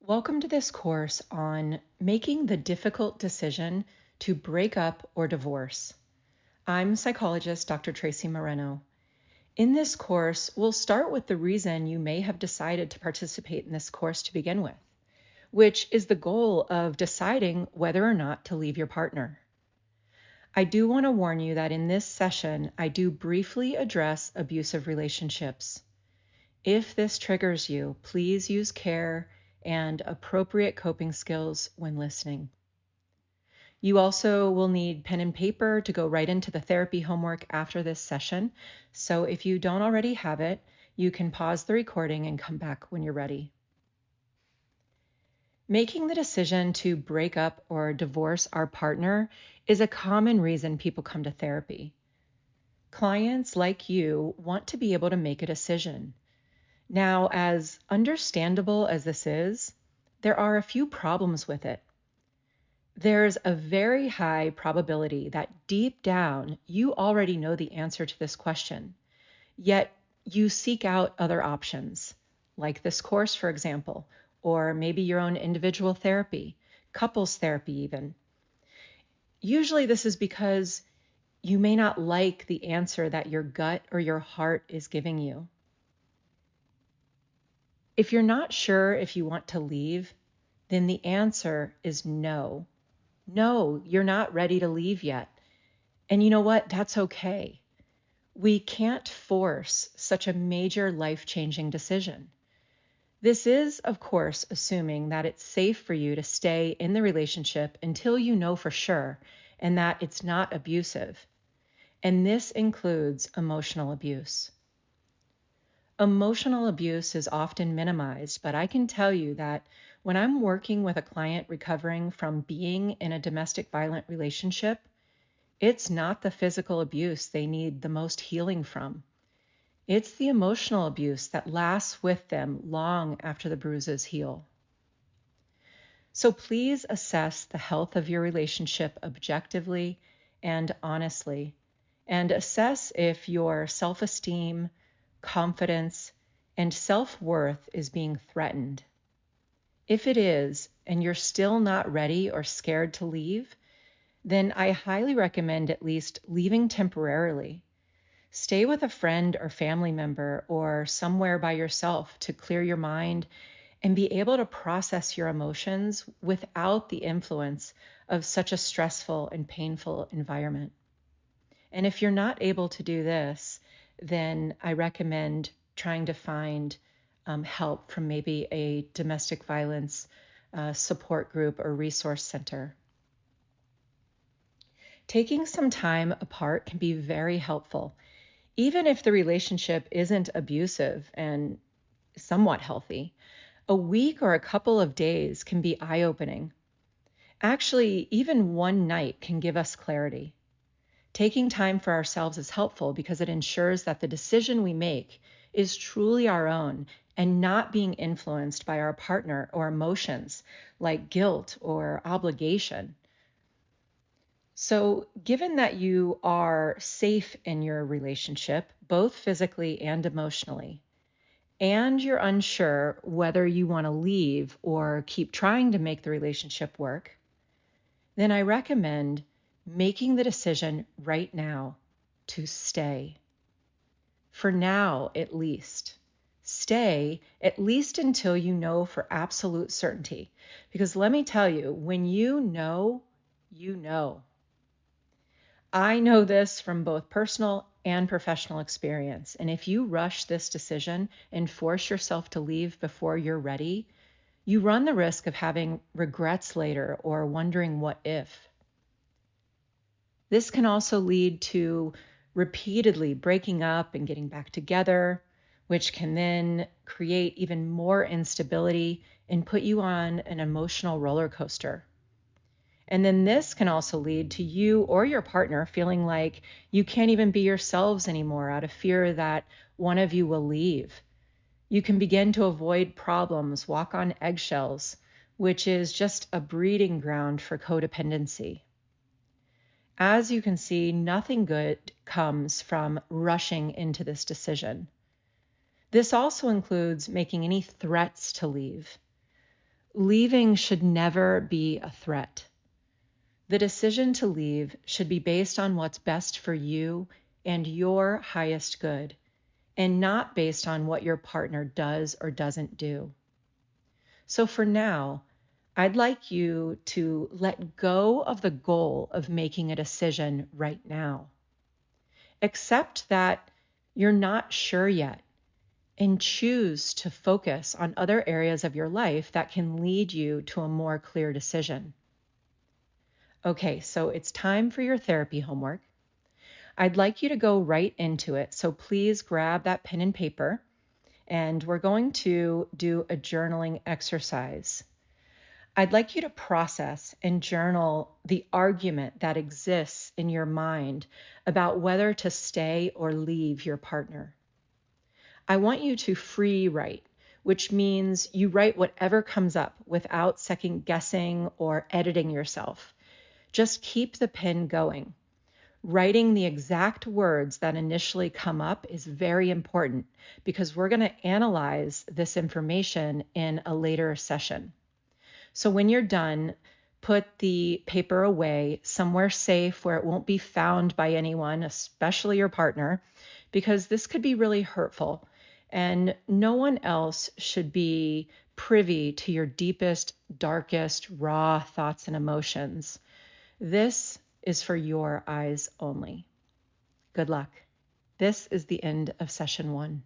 Welcome to this course on making the difficult decision to break up or divorce. I'm psychologist Dr. Traci Moreno. In this course, we'll start with the reason you may have decided to participate in this course to begin with, which is the goal of deciding whether or not to leave your partner. I do want to warn you that in this session, I do briefly address abusive relationships. If this triggers you, please use care and appropriate coping skills when listening. You also will need pen and paper to go right into the therapy homework after this session. So if you don't already have it, you can pause the recording and come back when you're ready. Making the decision to break up or divorce our partner is a common reason people come to therapy. Clients like you want to be able to make a decision. Now, as understandable as this is, there are a few problems with it. There's a very high probability that deep down you already know the answer to this question, yet you seek out other options, like this course, for example, or maybe your own individual therapy, couples therapy even. Usually this is because you may not like the answer that your gut or your heart is giving you. If you're not sure if you want to leave, then the answer is no. No, you're not ready to leave yet. And you know what? That's okay. We can't force such a major life-changing decision. This is, of course, assuming that it's safe for you to stay in the relationship until you know for sure and that it's not abusive. And this includes emotional abuse. Emotional abuse is often minimized, but I can tell you that when I'm working with a client recovering from being in a domestic violent relationship, it's not the physical abuse they need the most healing from. It's the emotional abuse that lasts with them long after the bruises heal. So please assess the health of your relationship objectively and honestly, and assess if your self-esteem, confidence, and self-worth is being threatened. If it is, and you're still not ready or scared to leave, then I highly recommend at least leaving temporarily. Stay with a friend or family member or somewhere by yourself to clear your mind and be able to process your emotions without the influence of such a stressful and painful environment. And if you're not able to do this, then I recommend trying to find help from maybe a domestic violence support group or resource center. Taking some time apart can be very helpful, even if the relationship isn't abusive and somewhat healthy. A week or a couple of days can be eye-opening. Actually, even one night can give us clarity. Taking time for ourselves is helpful because it ensures that the decision we make is truly our own and not being influenced by our partner or emotions like guilt or obligation. So, given that you are safe in your relationship, both physically and emotionally, and you're unsure whether you want to leave or keep trying to make the relationship work, then I recommend making the decision right now to stay. For now, at least. Stay at least until you know for absolute certainty. Because let me tell you, when you know, you know. I know this from both personal and professional experience. And if you rush this decision and force yourself to leave before you're ready, you run the risk of having regrets later or wondering what if. This can also lead to repeatedly breaking up and getting back together, which can then create even more instability and put you on an emotional roller coaster. And then this can also lead to you or your partner feeling like you can't even be yourselves anymore out of fear that one of you will leave. You can begin to avoid problems, walk on eggshells, which is just a breeding ground for codependency. As you can see, nothing good comes from rushing into this decision. This also includes making any threats to leave. Leaving should never be a threat. The decision to leave should be based on what's best for you and your highest good, and not based on what your partner does or doesn't do. So for now, I'd like you to let go of the goal of making a decision right now. Accept that you're not sure yet and choose to focus on other areas of your life that can lead you to a more clear decision. Okay, so it's time for your therapy homework. I'd like you to go right into it, so please grab that pen and paper, and we're going to do a journaling exercise. I'd like you to process and journal the argument that exists in your mind about whether to stay or leave your partner. I want you to free write, which means you write whatever comes up without second guessing or editing yourself. Just keep the pen going. Writing the exact words that initially come up is very important because we're going to analyze this information in a later session. So when you're done, put the paper away somewhere safe where it won't be found by anyone, especially your partner, because this could be really hurtful, and no one else should be privy to your deepest, darkest, raw thoughts and emotions. This is for your eyes only. Good luck. This is the end of session 1.